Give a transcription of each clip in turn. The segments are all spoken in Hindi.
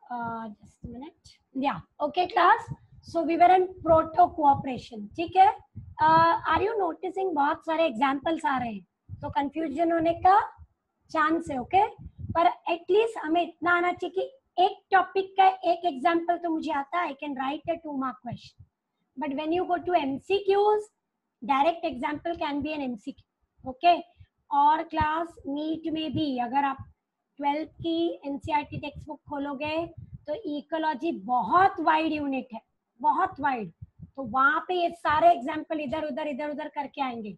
just a minute. Yeah, okay class. So we were in proto cooperation. ठीक है? Are you noticing बहुत सारे examples आ रहे हैं, तो confusion होने का chance है, okay? पर at least हमें इतना आना चाहिए कि एक topic का एक example तो मुझे आता है, I can write a 2-mark question. But when you go to MCQs, direct example can be an MCQ, okay? और class NEET में भी अगर आप 12th की NCERT टेक्स्ट बुक खोलोगे तो इकोलॉजी बहुत वाइड यूनिट है, बहुत वाइड, तो वहां पे ये सारे एग्जाम्पल इधर उधर करके आएंगे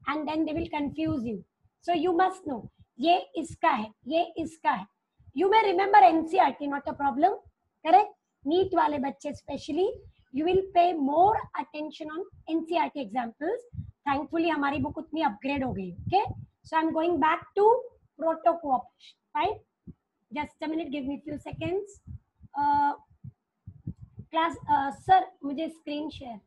and then they will confuse you. So you must know ये इसका है, ये इसका है. You may remember NCERT, not a problem, correct. NEET वाले बच्चे specially you will pay more attention on NCERT examples. Thankfully हमारी बुक उतनी अपग्रेड हो गई. Okay, so I am going back to proto cooperation. Fine, just a minute, give me few seconds. Class, sir मुझे screen share.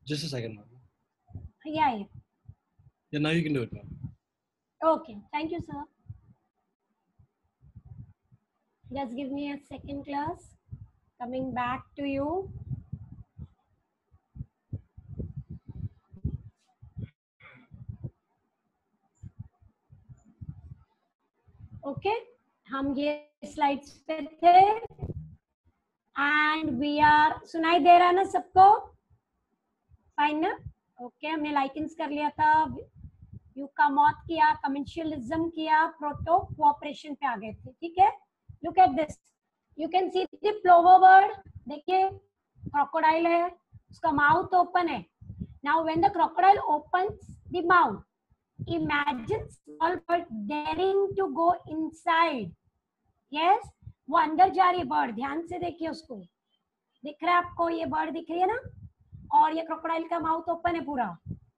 Just a second, ma'am. Yeah. Yeah, now you can do it, ma'am. Okay, thank you, sir. Just give me a second, class. Coming back to you. Okay, हम ये स्लाइड्स पे थे एंड वी आर, सुनाई दे रहा है ना सबको? फाइन ना? ओके, हमने लाइकेंस कर लिया था, यू कमॉट किया, कमर्शियलिज्म किया, प्रोटो कोऑपरेशन पे आ गए थे. ठीक है, look at this, you can see the plover bird. देखिए क्रोकोडाइल है, उसका माउथ ओपन है. Now when the crocodile opens the mouth, imagine small bird daring to go inside. yes, वो अंदर जा रही है बर्ड. ध्यान से देखिए, उसको दिख रहा है आपको, ये बर्ड दिख रही है ना, और ये क्रोकोडाइल का माउथ ओपन है पूरा,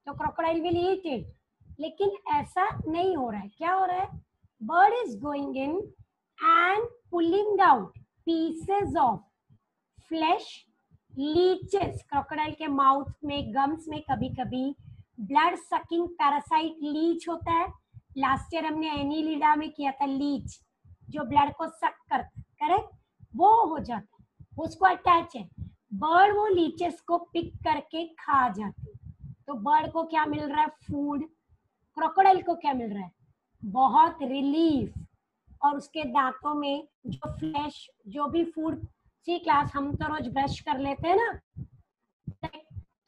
तो क्रोकोडाइल विल ईट इट. लेकिन ऐसा नहीं हो रहा है. क्या हो रहा है? Bird is going in and pulling out pieces of flash, leches. Crocodile के माउथ में, गम्स में कभी कभी ब्लड सकिंग पैरासाइट लीच होता है. लास्ट ईयर हमने एनीलिडा में किया था लीच, जो ब्लड को सक करता है, करेक्ट. वो हो जाता है, उसको अटैच है. बर्ड वो लीचेस को पिक करके खा जाती है. तो बर्ड को क्या मिल रहा है? फूड. क्रोकोडाइल को क्या मिल रहा है? बहुत रिलीफ. और उसके दांतों में जो फ्लैश, जो भी फूड, सी क्लास हम तो रोज ब्रश कर लेते हैं ना,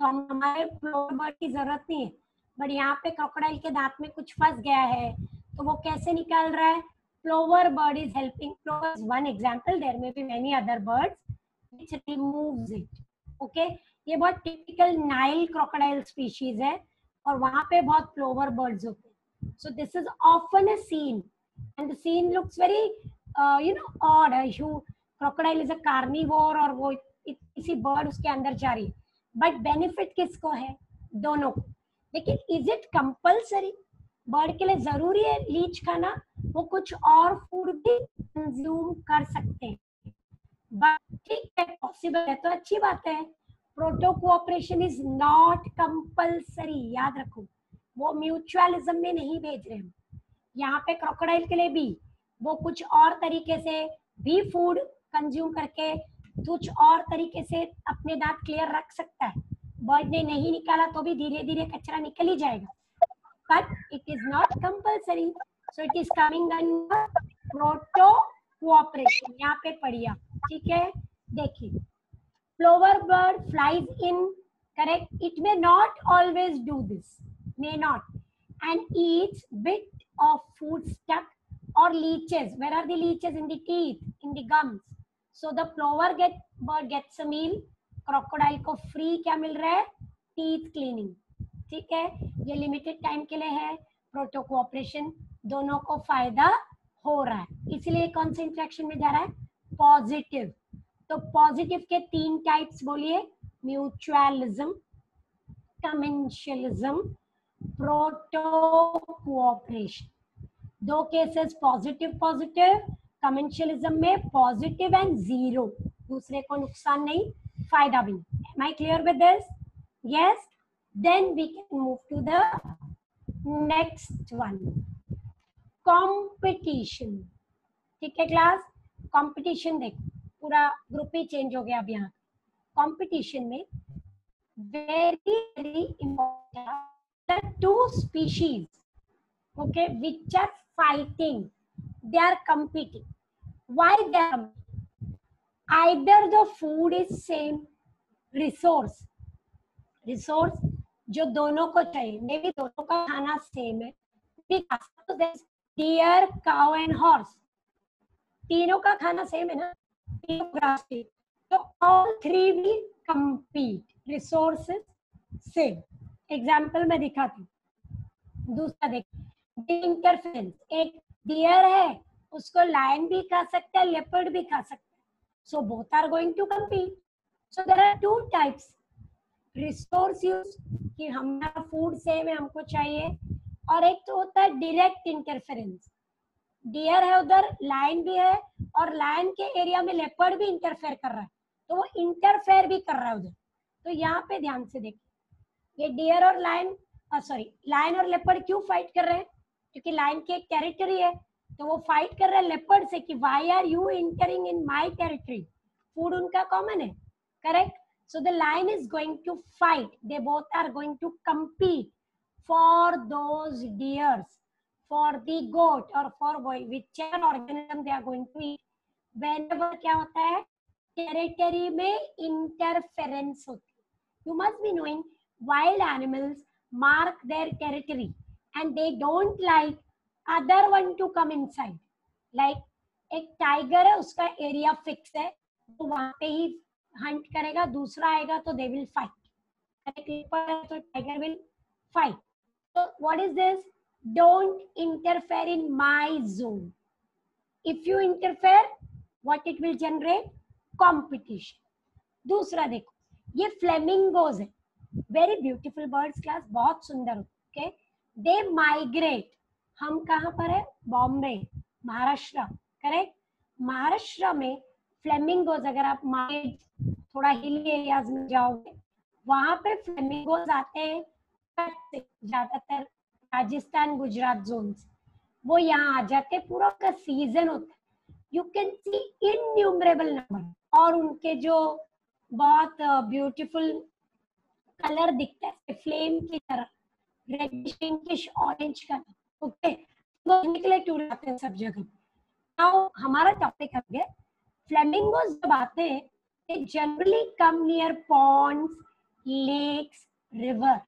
तो हम, हमारे फ्लोर बर्ड की जरूरत नहीं है, बट यहाँ पे क्रोकोडाइल के दांत में कुछ फंस गया है, तो वो कैसे निकाल रहा है? Plover bird is helping. Plover is one example, there may be many other birds which removes it. Okay, ये बहुत टिपिकल नाइल क्रोकोडाइल स्पीशीज है, और वहां पे बहुत प्लोवर बर्ड्स होते हैं. So this is often a scene, and the scene looks very you know odd. Crocodile is a carnivore, और वो इसी बर्ड उसके अंदर जा रही है. बट बेनिफिट किसको है? दोनों को. लेकिन इज इट कंपल्सरी? बर्ड के लिए जरूरी है लीच खाना? वो कुछ और फूड भी कंज्यूम कर सकते हैं, बट ठीक है, पॉसिबल है तो अच्छी बात है. Proto cooperation is not compulsory, याद रखो. वो म्यूचुअलिज्म में नहीं भेज रहे हम. यहाँ पे क्रोकोडाइल के लिए भी वो कुछ और तरीके से भी फूड कंज्यूम करके कुछ और तरीके से अपने दांत क्लियर रख सकता है. बर्ड ने नहीं निकाला तो भी धीरे धीरे कचरा निकल ही जाएगा, but it is not compulsory. So it is coming under proto cooperation. यहाँ पे पढ़िए, ठीक है. देखिए, plover bird flies in, correct. It may not always do this, may not, and eats bit of food stuck or leeches. Where are the leeches? In the teeth, in the gums. So the plover bird gets a meal. Crocodile को free क्या मिल रहा है? Teeth cleaning. ठीक है, ये लिमिटेड टाइम के लिए है. प्रोटो कोऑपरेशन, दोनों को फायदा हो रहा है, इसलिए कौन से इंटरेक्शन में जा रहा है? पॉजिटिव. तो पॉजिटिव के 3 टाइप्स बोलिए: mutualism, commensalism, proto cooperation. 2 cases positive positive. Commensalism में पॉजिटिव एंड 0, दूसरे को नुकसान नहीं, फायदा भी नहीं. Am I clear with this? Yes. Then we can move to the next one, competition. ठीक है क्लास, कंपटीशन देखो, पूरा ग्रुप ही चेंज हो गया अब यहाँ। कंपटीशन में very very important, the two species, okay, which are fighting, they are competing. Why they are competing? Either the food is same, resource जो दोनों को चाहिए, मे बी दोनों का खाना सेम है, डियर, काउ एंड हॉर्स, तीनों का खाना सेम है ना, तीनों ग्रास फीड, तो all three will compete, resources same. Example मैं दिखाती हूँ। दूसरा देखिए, इंटरफेरेंस, एक डियर है, उसको लायन भी खा सकता है, लेपर्ड भी खा सकता है, so both are going to compete. So there are two types, resource use कि हमारा फूड सेम है, हमको चाहिए, और एक तो होता है डायरेक्ट इंटरफेरेंस, डियर है उधर, लायन भी है, और लायन के एरिया में लेपर्ड भी इंटरफेयर कर रहा है, तो वो इंटरफेयर भी कर रहा है उधर। तो यहाँ पे ध्यान से देखिए, ये डियर और लायन, सॉरी, लायन और लेपर्ड क्यों फाइट कर रहे हैं? क्योंकि लायन की एक टेरिटरी है, तो वो फाइट कर रहे हैं लेपर्ड से कि why are you entering in my territory. Food उनका कॉमन है, correct? So the lion is going to fight, they both are going to compete for those deers, for the goat or for whichever organism they are going to eat. Whenever क्या होता है, टेरिटरी में इंटरफेरेंस होती है। You must be knowing wild animals mark their territory and they don't like other one to come inside. Like एक टाइगर है, उसका एरिया फिक्स है, वो वहां पे ही हंट करेगा, दूसरा आएगा तो दे विल फाइट, तो tiger will fight. So what is this? Don't interfere in my zone. If you interfere, what it will generate? Competition. दूसरा देखो, ये फ्लेमिंगोज है, वेरी ब्यूटीफुल बर्ड्स क्लास, बहुत सुंदर, ओके। दे माइग्रेट, हम कहाँ पर है? बॉम्बे, महाराष्ट्र, करेक्ट? महाराष्ट्र में फ्लेमिंगोज, अगर आप थोड़ा हिली एरियाज में जाओगे, वहां पे फ्लेमिंगोज आते हैं ज्यादातर राजस्थान गुजरात जोन से, वो यहाँ आ जाते, पूरा का सीजन होता है, you can see innumerable number, और उनके जो बहुत ब्यूटीफुल कलर दिखता है, फ्लेम की तरह, reddish pinkish orange colour, okay, वो निकले टूर आते हैं सब जगह। नाउ हमारा टॉपिक है फ्लेमिंगोज। जब आते हैं, they generally come near ponds, lakes, river,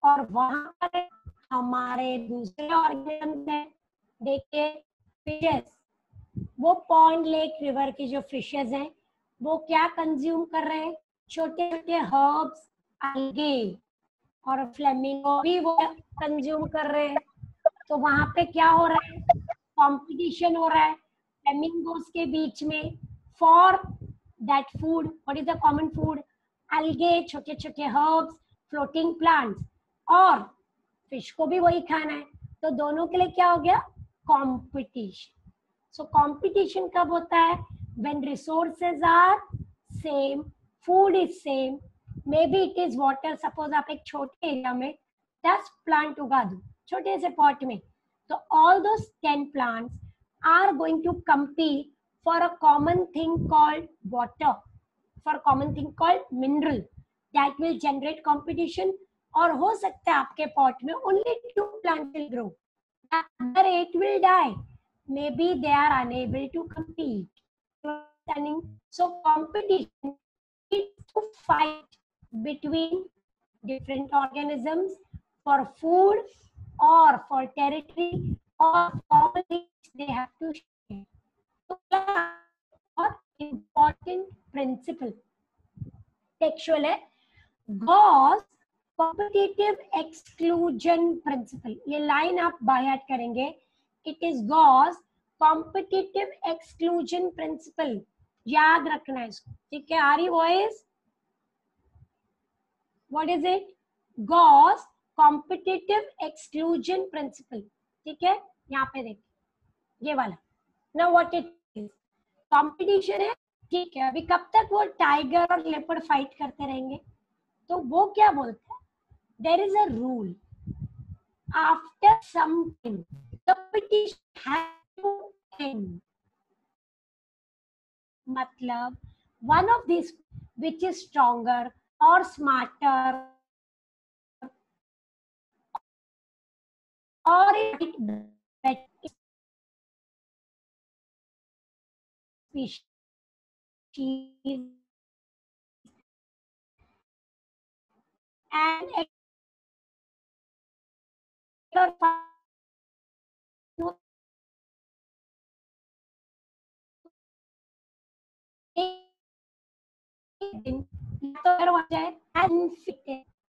और वहां पर हमारे दूसरे ऑर्गेनिज्म हैं, देखिए फिशेस, वो पॉन्ड, लेक, रिवर की जो फिशेस हैं, वो क्या कंज्यूम कर रहे हैं? छोटे छोटे हर्ब्स, algae, और फ्लेमिंगो भी वो कंज्यूम कर रहे हैं। तो वहां पे क्या हो रहा है? कंपटीशन हो रहा है फ्लेमिंगोस के बीच में for that food. What is the common food? algae, छोटे छोटे हर्ब्स, फ्लोटिंग प्लांट्स, और फिश को भी वही खाना है, तो दोनों के लिए क्या हो गया? कंपटीशन। सो कंपटीशन कब होता है? When resources are same, food is same, may be it is water. Suppose आप एक छोटे एरिया में 10 प्लांट उगा दो, छोटे से पॉट में, तो all those 10 plants are going to compete for a common thing called water, for common thing called mineral, that will generate competition. और हो सकता है आपके पॉट में only 2 plants will grow, the other 8 will die, maybe they are unable to compete. So competition is to fight between different organisms for food or for territory or for which they have to share. So और important principle textual है, Gauss कॉम्पिटिटिव एक्सक्लूजन प्रिंसिपल। ये लाइन आप बाय हार्ट करेंगे, it is Gauss competitive exclusion principle, याद रखना है इसको, ठीक है? Are you voice? What is it? Gauss competitive exclusion principle, ठीक है? यहाँ पे देखिए ये वाला। Now what it is? Competition है, ठीक है? अभी कब तक वो टाइगर और लेपर्ड फाइट करते रहेंगे? तो वो क्या बोलते हैं? There is a rule. after some time, competition has to end. मतलब one of these which is stronger or smarter or it better species and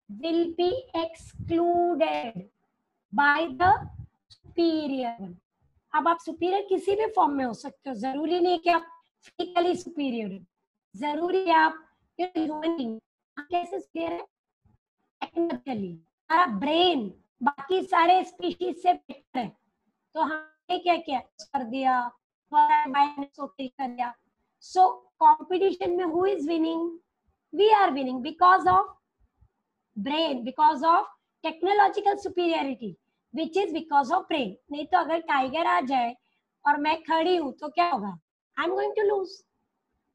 will be excluded by the superior one. अब आप सुपीरियर किसी भी फॉर्म में हो सकते हो, जरूरी नहीं कि आप फिजिकली सुपीरियर हो, जरूरी है आप ह्यूमन बीइंग कैसे सुपीरियर है, टेक्निकली हमारा ब्रेन बाकी सारे स्पीशीज से बेटर है, तो हमने क्या किया कर दिया, कर दिया. सो कंपटीशन में who is winning? We are winning because of brain, because of technological superiority which is because of brain. नहीं तो अगर टाइगर आ जाए और मैं खड़ी हूं तो क्या होगा? I am going to lose.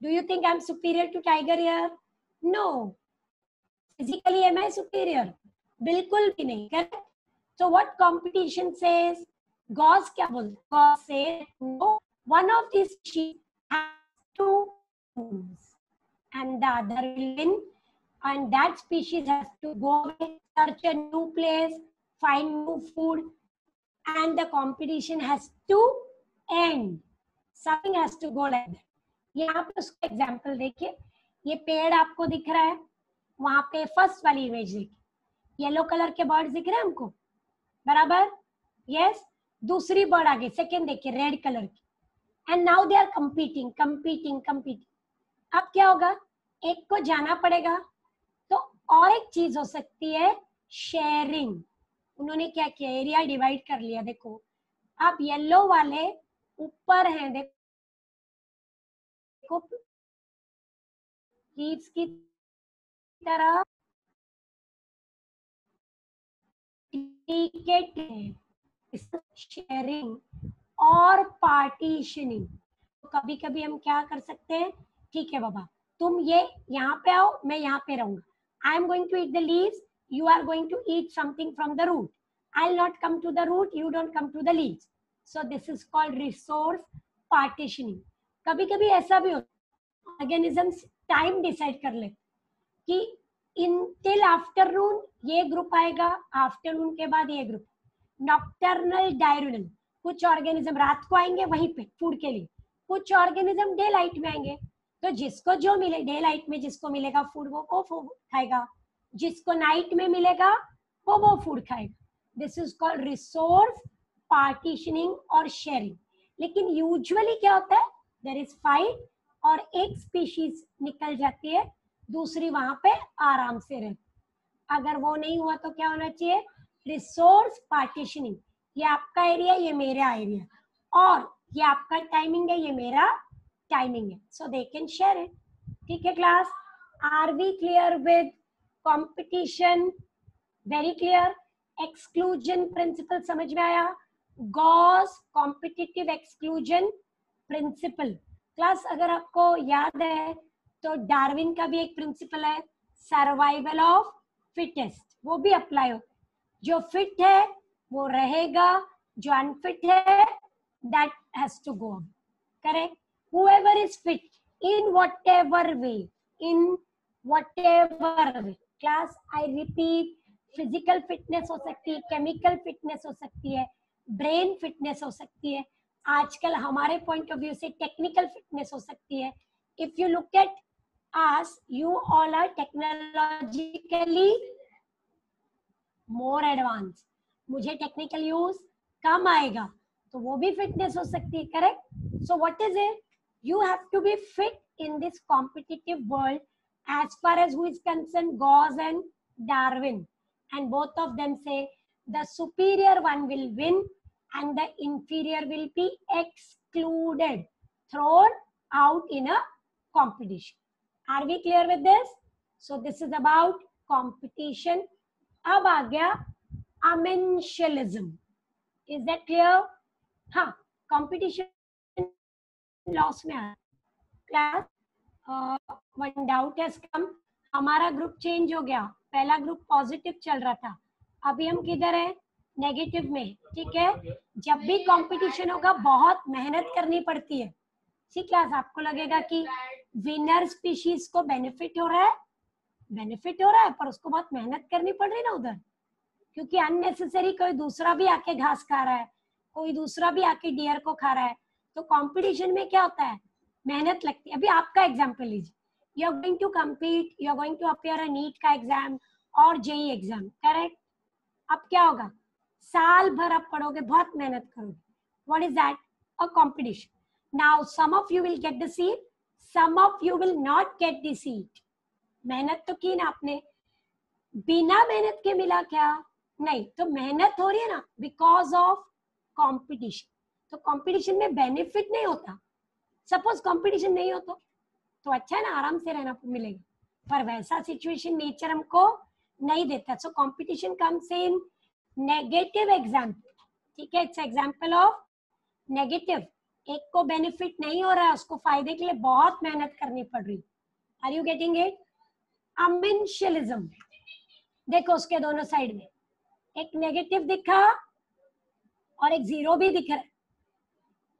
Do you think I am superior to tiger here? No. Physically am I superior? बिल्कुल भी नहीं. Correct. So what competition says? Gauss क्या बोलता? Gauss says no, one of these species has to lose and the other will win, and that species has to go away, search a new place, find new food, and the competition has to end. Something has to go like that. यहाँ पे उसका एग्जाम्पल देखिए, ये पेड़ आपको दिख रहा है, वहां पे फर्स्ट वाली इमेज देखिए, येलो कलर के बर्ड्स दिख रहे हैं हमको, बराबर? यस. दूसरी बर्ड आगे सेकेंड देखिए रेड कलर की, and now they are competing competing competing. अब क्या होगा? एक को जाना पड़ेगा. तो और एक चीज हो सकती है शेयरिंग. उन्होंने क्या किया? एरिया डिवाइड कर लिया. देखो अब येलो वाले ऊपर हैं, देखो लीव्स की तरह टिकेट है, शेयरिंग और पार्टीशनिंग. तो कभी कभी हम क्या कर सकते हैं, ठीक है बाबा तुम ये यहाँ पे आओ, मैं यहाँ पे रहूंगा. I am going to eat the leaves, you are going to eat something from the root. I will not come to the root, you don't come to the leaves. So this is called resource partitioning. कभी कभी ऐसा भी होता है ऑर्गेनिजम्स टाइम डिसाइड कर ले कि इन टिल आफ्टरनून ये ग्रुप आएगा, आफ्टरनून के बाद ये ग्रुप. नॉक्टर्नल डायurnal, कुछ ऑर्गेनिज्म रात को आएंगे वहीं पे फूड के लिए, कुछ ऑर्गेनिज्म डे लाइट में आएंगे. तो जिसको जो मिले, डे लाइट में जिसको मिलेगा फूड वो फूड खाएगा, जिसको नाइट में मिलेगा वो फूड खाएगा. This is called resource partitioning और शेयरिंग. लेकिन यूजुअली क्या होता है, देयर इज फाइट और एक स्पीशीज निकल जाती है, दूसरी वहां पे आराम से रहती. अगर वो नहीं हुआ तो क्या होना चाहिए? Resource partitioning. ये आपका एरिया, ये मेरा एरिया, और ये आपका टाइमिंग है, ये मेरा टाइमिंग है, so they can share it. ठीक है class? Are we clear with competition? Very clear. Exclusion principle समझ में आया? Gause competitive exclusion principle. Class अगर आपको याद है तो डार्विन का भी एक प्रिंसिपल है, सर्वाइवल ऑफ फिटेस्ट. वो भी अप्लाई होता है. जो फिट है वो रहेगा, जो अनफिट है that has to go. Correct? Whoever is fit in whatever way, in whatever way. Class, I repeat, physical fitness हो सकती है, chemical fitness हो सकती है, brain fitness हो सकती है, आजकल हमारे point of view से technical fitness हो सकती है. If you look at us, you all are technologically more advanced. मुझे टेक्निकल यूज कम आएगा तो वो भी फिटनेस हो सकती है. Correct? So what is it? You have to be fit in this competitive world as far as who is concerned, Gauss and Darwin, and both of them say the superior one will win and the inferior will be excluded, thrown out in a competition. Are we clear with this? So this is about competition. अब आ गया अमेंशियलिज्म. Is that clear? हाँ, कंपटीशन लॉस में आ class. One doubt has come. हमारा ग्रुप चेंज हो गया. पहला ग्रुप पॉजिटिव चल रहा था, अभी हम किधर है? नेगेटिव में. ठीक है, जब भी कंपटीशन होगा बहुत मेहनत करनी पड़ती है. सी क्लास, आपको लगेगा कि विनर स्पीशीज को बेनिफिट हो रहा है, बेनिफिट हो रहा है, पर उसको बहुत मेहनत करनी पड़ रही है ना उधर, क्योंकि अननेसेसरी कोई दूसरा भी आके घास खा रहा है, कोई दूसरा भी आके डियर को खा रहा है. तो कंपटीशन में क्या होता है? मेहनत लगती है. अभी आपका एग्जांपल लीजिए. You are going to compete, you are going to appear a NEET का एग्जाम और जेई एग्जाम, करेक्ट? अब क्या होगा? साल भर आप पढ़ोगे, बहुत मेहनत करोगे. What is that? A competition. Now some of you will get the seat, some of you will not get the seat. मेहनत तो की ना आपने, बिना मेहनत के मिला क्या? नहीं. तो मेहनत हो रही है ना बिकॉज ऑफ कंपटीशन. तो कंपटीशन में बेनिफिट नहीं होता. सपोज कंपटीशन नहीं हो तो अच्छा है ना, आराम से रहना मिलेगा. पर वैसा सिचुएशन नेचर हमको नहीं देता. So competition comes in negative example. ठीक है, इट्स एग्जाम्पल ऑफ नेगेटिव. एक को बेनिफिट नहीं हो रहा है, उसको फायदे के लिए बहुत मेहनत करनी पड़ रही. Are you getting it? Amensalism. देखो उसके दोनों साइड में एक नेगेटिव दिखा और एक जीरो भी दिख रहा है.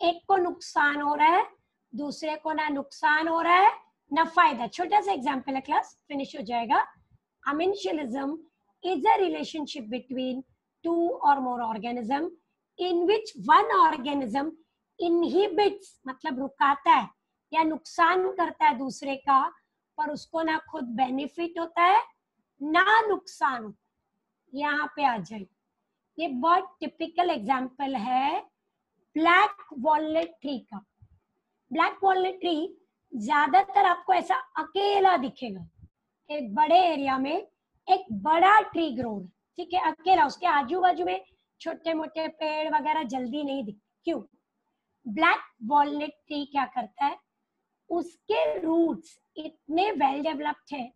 एक को नुकसान हो रहा है, दूसरे को ना नुकसान हो रहा है ना फायदा. छोटा सा एग्जांपल है क्लास, फिनिश हो जाएगा. अमेंशियलिज्म is a relationship between two or more organism in which one organism inhibits, मतलब रुकाता है या नुकसान करता है दूसरे का, पर उसको ना खुद बेनिफिट होता है ना नुकसान होता है. यहाँ पे आ जाए. ये बहुत टिपिकल एग्जाम्पल है ब्लैक वॉलनट ट्री का. ब्लैक वॉलनट ट्री ज्यादातर आपको ऐसा अकेला दिखेगा. एक बड़े एरिया में एक बड़ा ट्री ग्रो है, ठीक है, अकेला. उसके आजू बाजू में छोटे मोटे पेड़ वगैरह जल्दी नहीं दिखते. क्यों? ब्लैक वॉलनट ट्री क्या करता है? उसके रूट्स इतने वेल डेवलप्ड है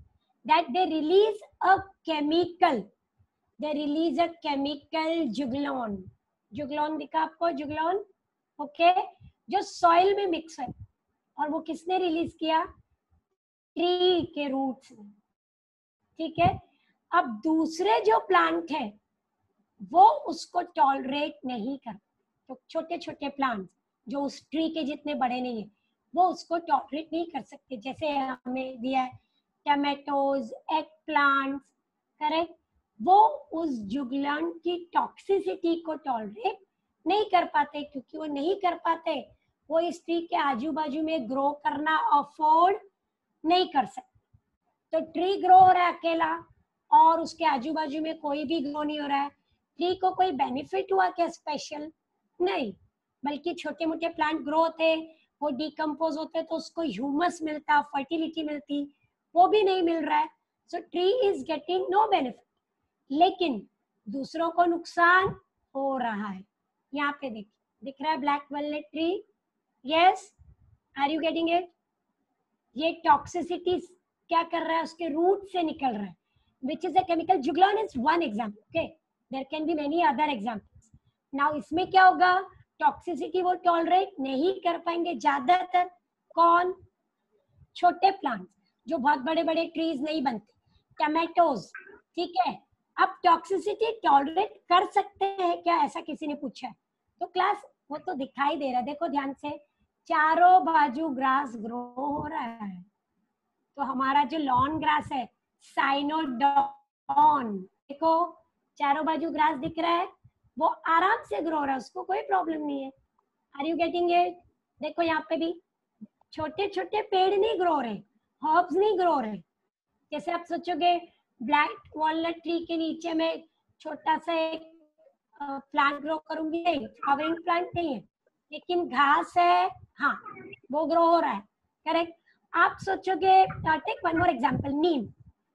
that they release a chemical. They release a chemical juglone. Juglone दिखा आपको? जुगलॉन, ओके, जो सॉइल में मिक्स है. और वो किसने रिलीज किया? ट्री के रूट्स में. ठीक है. अब दूसरे जो प्लांट है वो उसको टॉलरेट नहीं कर. तो छोटे छोटे प्लांट जो उस ट्री के जितने बड़े नहीं है वो उसको टॉलरेट नहीं कर सकते. जैसे हमें दिया है टमेटोज, एग प्लांट्स, करेक्ट. वो उस जुगलन की टॉक्सिसिटी को टॉलरेट नहीं कर पाते. क्योंकि वो नहीं कर पाते, वो इस ट्री के आजू बाजू में ग्रो करना अफोर्ड नहीं कर सकते. तो ट्री ग्रो हो रहा है अकेला और उसके आजू बाजू में कोई भी ग्रो नहीं हो रहा है. ट्री को कोई बेनिफिट हुआ क्या स्पेशल? नहीं. बल्कि छोटे मोटे प्लांट ग्रो होते, वो डिकम्पोज होते तो उसको ह्यूमस मिलता, फर्टिलिटी मिलती, वो भी नहीं मिल रहा है. So tree is getting no benefit. लेकिन दूसरों को नुकसान हो रहा है. यहाँ पे देखिए, दिख रहा है black walnut tree? Yes, are you getting it? ये टॉक्सिसिटी क्या कर रहा है? उसके रूट से निकल रहा है, which is a chemical. जुगलॉन is one example. Okay, there can be many other examples. Now इसमें क्या होगा? टॉक्सिसिटी वो टॉलरेट नहीं कर पाएंगे ज्यादातर. कौन? छोटे प्लांट जो बहुत बड़े बड़े ट्रीज नहीं बनते, टमेटोज. ठीक है. अब टॉक्सिसिटी टॉलरेट कर सकते हैं क्या, ऐसा किसी ने पूछा है? तो क्लास वो तो दिखाई दे रहा है. देखो ध्यान से, चारों बाजू ग्रास ग्रो हो रहा है. तो हमारा जो लॉन ग्रास है, साइनोडॉन, देखो चारों बाजू ग्रास दिख रहा है, वो आराम से ग्रो हो रहा है, उसको कोई प्रॉब्लम नहीं है. Are you getting it? देखो यहाँ पे भी छोटे छोटे पेड़ नहीं ग्रो रहे, हर्ब्स नहीं ग्रो रहे. जैसे आप सोचोगे ब्लैक वॉलनट ट्री के नीचे में छोटा सा एक प्लांट ग्रो करूंगी, नहीं, फ्लावरिंग प्लांट नहीं है, लेकिन घास है, हाँ, वो ग्रो हो रहा है. करेक्ट. आप सोचोगे, take one more example, neem.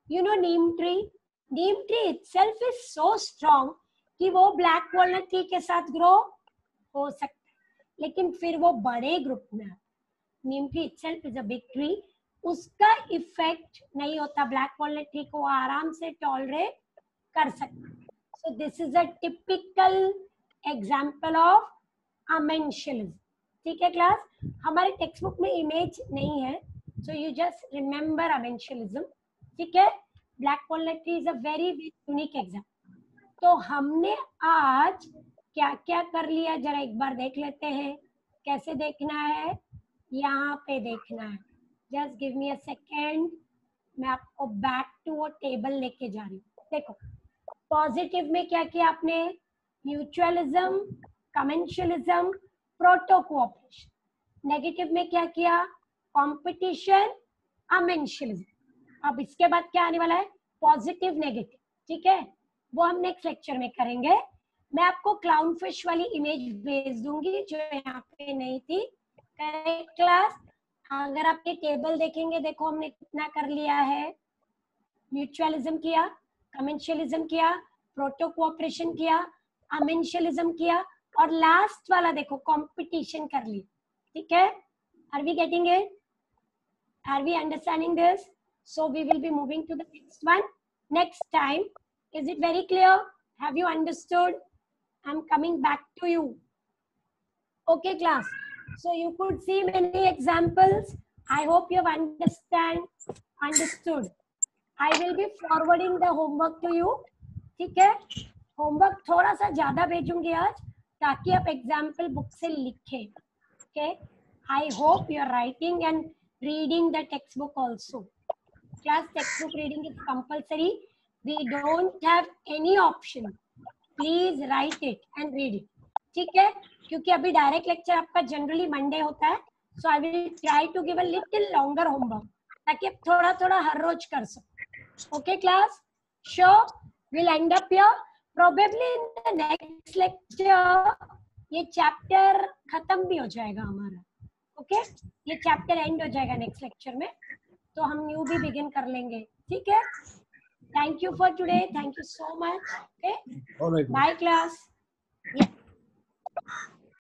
You know neem tree? Neem tree itself is so strong कि वो ब्लैक वॉलनट ट्री के साथ ग्रो हो सकता है, लेकिन फिर वो बड़े ग्रुप में. Neem tree itself is a big tree, उसका इफेक्ट नहीं होता ब्लैक वॉलनट ट्री को, आराम से टॉलरेट कर सकता. So this is a typical example of amentialism. ठीक है क्लास, हमारे टेक्स्ट बुक में इमेज नहीं है, so you just remember amentialism. ठीक है, black polarity is a very unique exam. तो हमने आज क्या क्या कर लिया जरा एक बार देख लेते हैं. कैसे देखना है, यहाँ पे देखना है. Just give me a second, मैं आपको बैक टू वो टेबल लेके जा रही हूँ. देखो पॉजिटिव में क्या किया आपने, mutualism, commensalism, proto cooperation. Negative में क्या किया, कंपटीशन, अमेंशियलिज्म. अब इसके बाद क्या आने वाला है, पॉजिटिव नेगेटिव. ठीक है, वो हम नेक्स्ट लेक्चर में करेंगे. मैं आपको क्लाउन फिश वाली इमेज भेज दूंगी जो यहाँ पे नहीं थी. करेक्ट क्लास, अगर आप ये टेबल देखेंगे, देखो हमने कितना कर लिया है. म्यूचुअलिज्म किया, कमेंशियलिज्म किया, प्रोटो कोऑपरेशन किया, अमेंशियलिज्म किया, और लास्ट वाला देखो कंपटीशन कर लिया. ठीक है, are we getting it, are we understanding this? So we will be moving to the next one next time. Is it very clear? Have you understood? I'm coming back to you. Okay class, so you could see many examples. I hope you have understood. I will be forwarding the homework to you. ठीक है, होमवर्क थोड़ा सा ज्यादा भेजूंगी आज ताकि आप एग्जाम्पल बुक से लिखें. Okay, I hope you are writing and reading the textbook also. Class, textbook reading is compulsory. We don't have any option. Please write it and read it. ठीक है, क्योंकि अभी डायरेक्ट लेक्चर आपका जनरली मंडे होता है. So I will try to give a little longer homework ताकि आप थोड़ा थोड़ा हर रोज कर सको. Okay class, sure, we'll end up here. Probably in the next lecture ये चैप्टर खत्म भी हो जाएगा हमारा. Okay, ये चैप्टर एंड हो जाएगा नेक्स्ट लेक्चर में, तो हम न्यू भी बिगिन कर लेंगे. ठीक है, thank you for today, thank you so much. Okay, bye class.